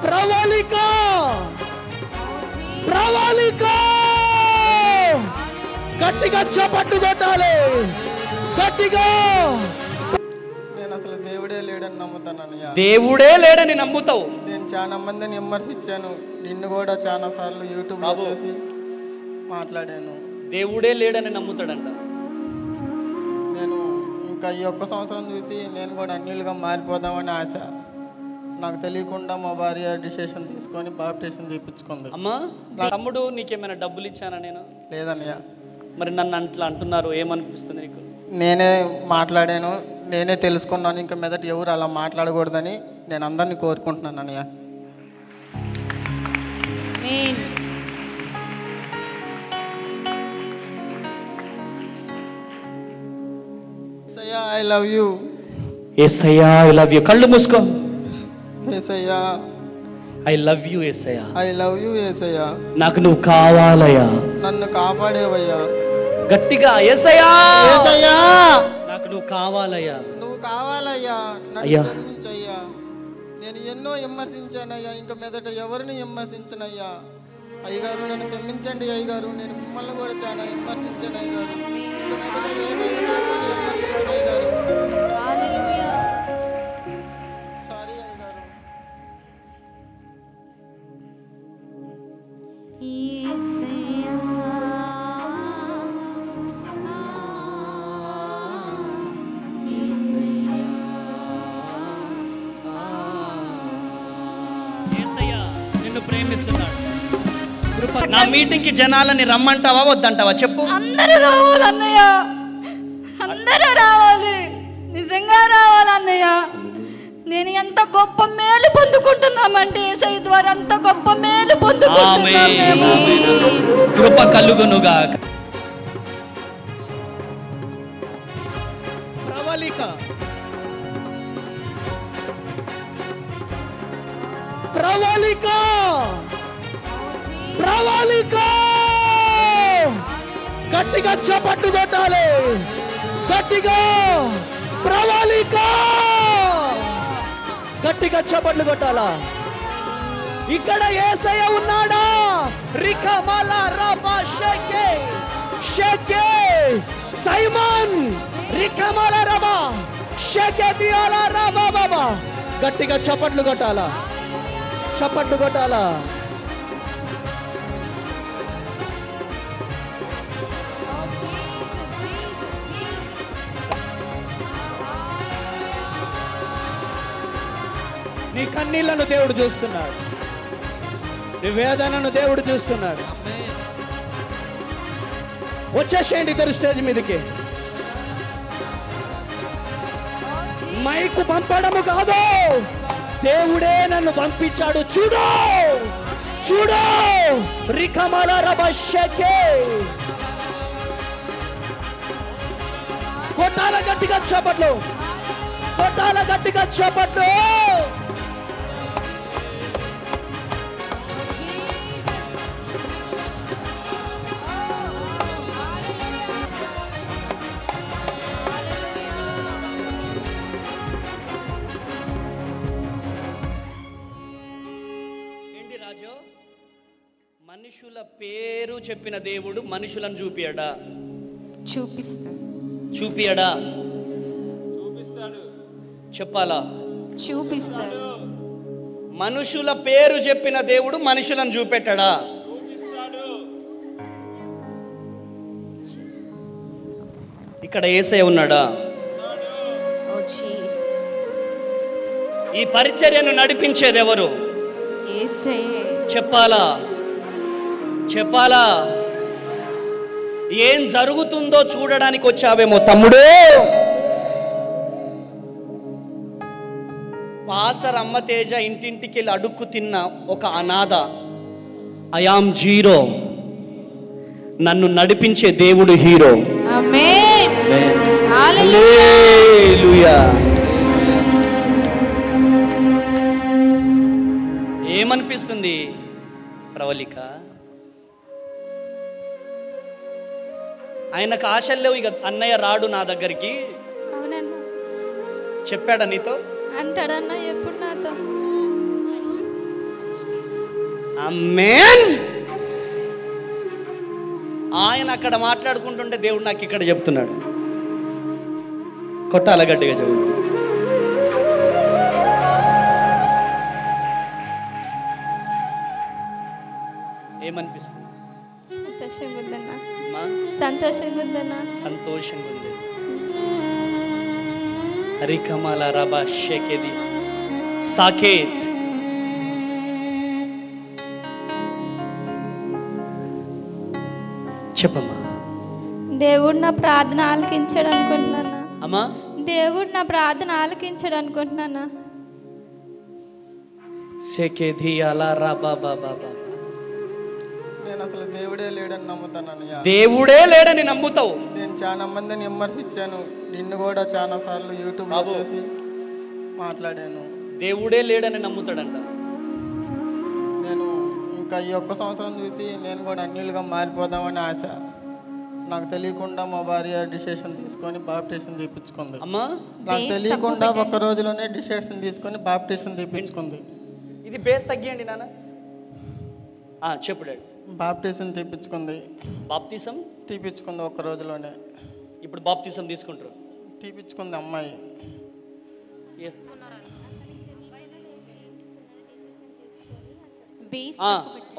ప్రవళిక ప్రవళిక గట్టిగా చప్పట్లు కొట్టాలి గట్టిగా. నేను అసలు దేవుడే లేడని నమ్ముతానయ్యా. దేవుడే లేడని నమ్ముతావు? నేను చాలా మందిని విమర్శించాను, నిన్ను కూడా చాలా సార్లు యూట్యూబ్లో చూసి మాట్లాడాను. దేవుడే లేడని నమ్ముతాడంట. నేను ఇంకా ఈ ఒక్క సంవత్సరం చూసి నేను కూడా అన్యులుగా మారిపోదామని ఆశ. నాకు తెలియకుండా మా భార్య డిసిషన్ తీసుకొని బాప్టిజం చేయించుకుంది. అమ్మా తమ్ముడు నీకేమైనా డబ్బులు ఇచ్చానా నేను? లేదన్నయ్య. మరి నన్ను అట్లా అంటున్నారు, ఏమనిపిస్తుంది నీకు? నేనే మాట్లాడాను, నేనే తెలుసుకున్నాను. ఇంకా మీదట ఎవరు అలా మాట్లాడకూడదని నేను అందరినీ కోరుకుంటున్నాను అన్నయ్య. I love you. యేసయ్యా ఐ లవ్ యూ. కళ్ళు మూసుకో. యేసయ్యా ఐ లవ్ యూ యేసయ్యా. ఐ లవ్ యూ యేసయ్యా. నాకు నువ్వు కావాలయ్యా. నన్ను కాపాడేవయ్యా. గట్టిగా యేసయ్యా. యేసయ్యా నాకు నువ్వు కావాలయ్యా. నువ్వు కావాలయ్యా. నన్ను క్షమించయ్యా. నేను ఎన్నో విమర్శించానయ్యా, ఇంకా మీదట ఎవరిని విమర్శించనయ్యా. అయ్యగారు నన్ను క్షమించండి అయ్యగారు. నేను మిమ్మల్ని కూడా చాలా విమర్శించాను అయ్యగారు. సారీ అయ్యగారు. నిన్ను ప్రేమిస్తున్నాడు. నా మీటింగ్ కి జనాలని రమ్మంటావా వద్దంటావా చెప్పు? అందరూ రావాలి అన్నయ్య, అందరూ రావాలి, నిజంగా రావాలి అన్నయ్య. నేను ఎంత గొప్ప మేలు పొందుకుంటున్నామంటే యేసయ్య ద్వారా అంత గొప్ప మేలు పొందుకుంటున్నాము. కృప కలుగునుగా. ప్రవళిక ప్రవళిక ప్రవళిక గట్టిగా చప్పట్లు కొట్టాలి గట్టిగా. ప్రవళిక గట్టిగా చప్పట్లు కొట్టాలా. ఇక్కడ యేసయ్య ఉన్నాడా? రికమల రబా షకే షకే సైమన్ రికమల రబా షకే దియాల రబా బాబా. గట్టిగా చప్పట్లు కొట్టాలా చప్పట్లు కొట్టాలా. నీ కన్నీళ్లను దేవుడు చూస్తున్నాడు, నీ వేదనను దేవుడు చూస్తున్నాడు. వచ్చేసేయండి ఇద్దరు స్టేజ్ మీదకి. మైకు పంపడము కాదు, దేవుడే నన్ను పంపించాడు. చూడు చూడు. రికమల రబషకే కొట్టాల గట్టిగా చప్పట్లు, కొట్టాల గట్టిగా చప్పట్లు. మనుషుల పేరు చెప్పిన దేవుడు మనుషులను చూపియడా? చూపియడా? చెప్పాలా? చూపిస్తాడు. మనుషుల పేరు చెప్పిన దేవుడు మనుషులను చూపెట్టడా? ఇక్కడ యేసయ్య ఉన్నాడా? ఈ పరిచర్యను నడిపించేది ఎవరు? చెప్పాలా? చెప్పాలా? ఏం జరుగుతుందో చూడడానికి వచ్చావేమో తమ్ముడు. పాస్టర్ అమ్మ తేజ ఇంటింటికి వెళ్ళి అడుక్కు తిన్న ఒక అనాథ. ఐయామ్ జీరో, నన్ను నడిపించే దేవుడు హీరో. ఆమేన్. హల్లెలూయా. ఏమనిపిస్తుంది ప్రవళిక? ఆయనకు ఆశలు లేవు. ఇక అన్నయ్య రాడు నా దగ్గరికి చెప్పాడా నీతో? అంటాడన్న ఎప్పుడు నాతో ఆమేన్. ఆయన అక్కడ మాట్లాడుకుంటుంటే దేవుడు నాకు ఇక్కడ చెప్తున్నాడు. కొట్టాల గట్టిగా చదువు. ఏమనిపిస్తుంది? సంతోషంగా ఉందన్నా. అమ్మా, సంతోషంగా ఉందన్నా. సంతోషంగా ఉంది. హరికమల రబా షేకేది సాకేత్. చెప్పమ్మా. దేవుడు నా ప్రార్థన ఆలకించాడు అనుకుంటున్నానా? అమ్మా, దేవుడు నా ప్రార్థన ఆలకించాడు అనుకుంటున్నానా? షేకేది అలా రబా బాబా. నేను అసలు దేవుడే లేడని నమ్ముతానయ్యా. దేవుడే లేడని నమ్ముతావు. నేను చాలా మందిని విమర్శించాను, నిన్ను కూడా చాలా సార్లు యూట్యూబ్లో చూసి మాట్లాడాను. దేవుడే లేడని నమ్ముతాడంట. నేను ఇంకా ఈ ఒక్క సంవత్సరం చూసి నేను కూడా అన్యులుగా మారిపోదామని ఆశ. నాకు తెలియకుండా మా భార్య డిసిషన్ తీసుకొని బాప్టిషన్ తీపించుకుంది. అమ్మా, నాకు తెలియకుండా ఒక్క రోజులోనే డిసిషన్ తీసుకొని బాప్టిషన్ తీపించుకుంది. ఇది బేస్ తగ్గియండి నాన్న. చెప్పు డాడీ. బాప్టిజం తీపించుకుంది. బాప్తిసం తీపించుకుంది ఒక్క రోజులోనే. ఇప్పుడు బాప్తిసం తీసుకుంటారు. తీపించుకుంది అమ్మాయి.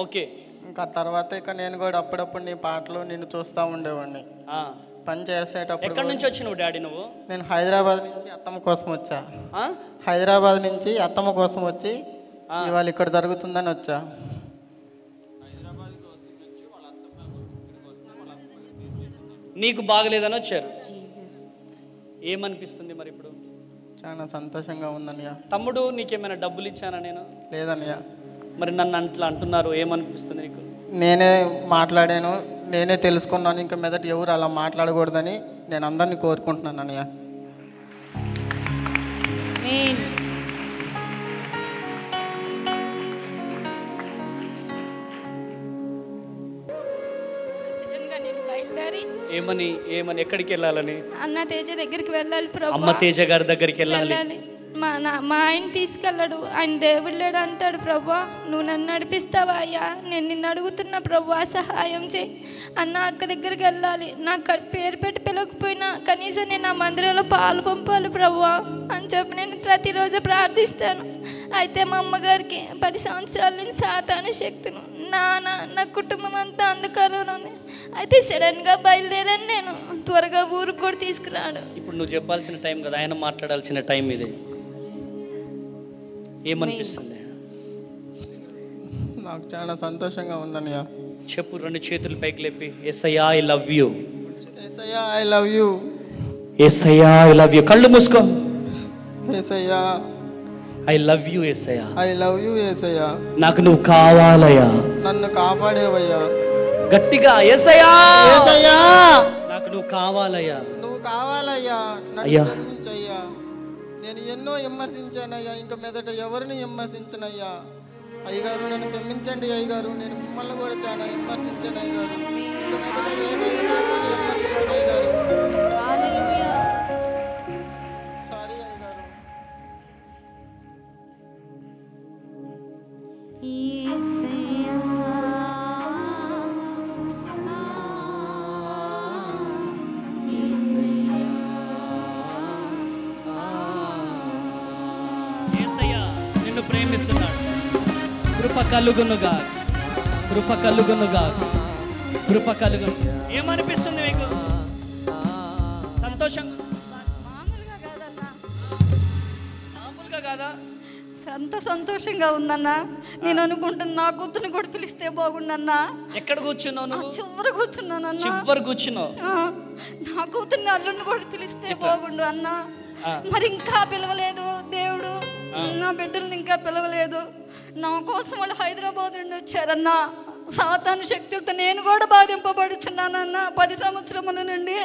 ఓకే. ఇంకా తర్వాత ఇక నేను కూడా అప్పుడప్పుడు నీ పాటలు నిన్ను చూస్తూ ఉండేవాడిని. పని చేసేటప్పుడు. ఎక్కడి నుంచి వచ్చినావు డాడీ నువ్వు? నేను హైదరాబాద్ నుంచి అత్తమ్మ కోసం వచ్చా. హైదరాబాద్ నుంచి అత్తమ్మ కోసం వచ్చి ఇవాళ ఇక్కడ జరుగుతుందని వచ్చా. నీకు బాగలేదని వచ్చారు. ఏమనిపిస్తుంది మరి ఇప్పుడు? చాలా సంతోషంగా ఉందన్నయ్య. తమ్ముడు, నీకేమైనా డబ్బులు ఇచ్చానా నేను? లేదన్నయ్య. మరి నన్ను అట్లా అంటున్నారు, ఏమనిపిస్తుంది నీకు? నేనే మాట్లాడాను, నేనే తెలుసుకున్నాను. ఇంకా మీదట ఎవరు అలా మాట్లాడకూడదని నేను అందరినీ కోరుకుంటున్నాను అన్నయ్య. ఏమని ఏమని ఎక్కడికి వెళ్ళాలని? అన్న తేజ దగ్గరికి వెళ్ళాలి ప్రభు. అమ్మ తేజ గారి దగ్గరికి వెళ్ళాలి. మా ఆయన తీసుకెళ్ళాడు. ఆయన దేవుడు లేడు అంటాడు. ప్రభా, నువ్వు నన్ను నడిపిస్తావా అయ్యా? నేను నిన్ను అడుగుతున్నా ప్రభా, సహాయం చేయి అన్న. అక్క దగ్గరికి వెళ్ళాలి. నాకు పేరు పెట్టి పిలవకపోయినా కనీసం నేను ఆ మందిరంలో పాలు పంపాలి ప్రభా అని చెప్పి నేను ప్రతిరోజు ప్రార్థిస్తాను. అయితే మా అమ్మగారికి 10 సంవత్సరాల నుంచి సాతాను శక్తులు, నా కుటుంబం అంతా అంధకారంలో ఉంది. అయితే సడన్గా బయలుదేరాను నేను. త్వరగా ఊరికి కూడా తీసుకురాడు. ఇప్పుడు నువ్వు చెప్పాల్సిన టైం కదా, ఆయన మాట్లాడాల్సిన టైం ఇది. ఏమనిపిస్తుంది? నాకు చాలా సంతోషంగా ఉందన్నయ్య. చెప్పు, 2 చేతులు పైకి లేపి, యేసయ్యా ఐ లవ్ యూ. యేసయ్యా ఐ లవ్ యూ. యేసయ్యా ఐ లవ్ యూ. కళ్ళు మూసుకో. యేసయ్యా ఐ లవ్ యూ. యేసయ్యా ఐ లవ్ యూ. యేసయ్యా నాకు నువ్వు కావాలయ్యా. నన్ను కాపాడేవయ్యా. గట్టిగా, యేసయ్యా యేసయ్యా నాకు నువ్వు కావాలయ్యా. నువ్వు కావాలయ్యా. అయ్యా, క్షమించయ్యా. నేను ఎన్నో విమర్శించానయ్యా, ఇంకా మీదట ఎవరిని విమర్శించనయ్యా. అయ్యగారు నన్ను క్షమించండి అయ్యగారు. నేను మిమ్మల్ని కూడా చాలా విమర్శించాను అయ్యగారు. సారీ అయ్యగారు. నిన్ను ప్రేమిస్తున్నాడు. కృప కలుగునుగా, కృప కలుగునుగా, కృప కలుగును. ఏమనిపిస్తుంది మీకు? సంతోషం? మామూలుగా కాదన్నా. మామూలుగా కాదా? సంతోషంగా ఉందన్నా. నేను అనుకుంటున్నా నా కూతుర్ని కూడా పిలిస్తే బాగుండన్నా. ఎక్కడ కూర్చున్నావు నువ్వు? చివరి కూర్చున్నానన్నా. చివరి కూర్చున్నావు. నా కూతుర్ని అల్లుడిని కూడా పిలిస్తే బాగుండు అన్నా. మరి ఇంకా పిలవలేదు దేవుడు. నా బిడ్డల్ని ఇంకా పిలవలేదు. నా కోసం వాళ్ళు హైదరాబాద్ నుండి వచ్చారన్నా. సాతాను శక్తులతో నేను కూడా బాధింపబడుచున్నానన్నా. 10 సంవత్సరముల నుండి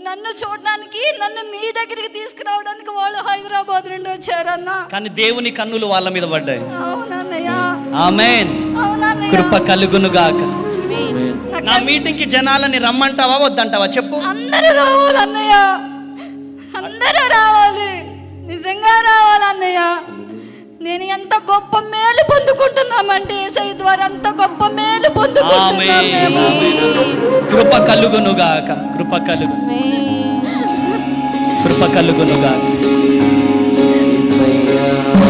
నన్ను చూడడానికి, నన్ను మీ దగ్గరికి తీసుకురావడానికి వాళ్ళు హైదరాబాద్ నుండి వచ్చారన్నా. కానీ దేవుని కన్నులు వాళ్ళ మీద పడ్డాయి. అవునన్నయ్య. ఆమేన్. కృప కలుగునుగాక. నా మీటింగ్ కి జనాలని రమ్మంటావా వద్దంటావా చెప్పు? అందరూ రావాలన్నయ్య, అందరూ రావాలి. నిజంగా రావాలన్నయ్య. నేను ఎంత గొప్ప మేలు పొందుకుంటున్నా పొందుకుంటున్నామంటే యేసయ్య ద్వారా అంత గొప్ప మేలు పొందుకుంటున్నాం మేము. కృప కలుగునుగాక, కృప కలుగునుగాక.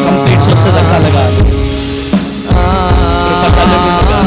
కంప్లీట్ స్వస్థత కలగాలి. కృప కలుగునుగాక.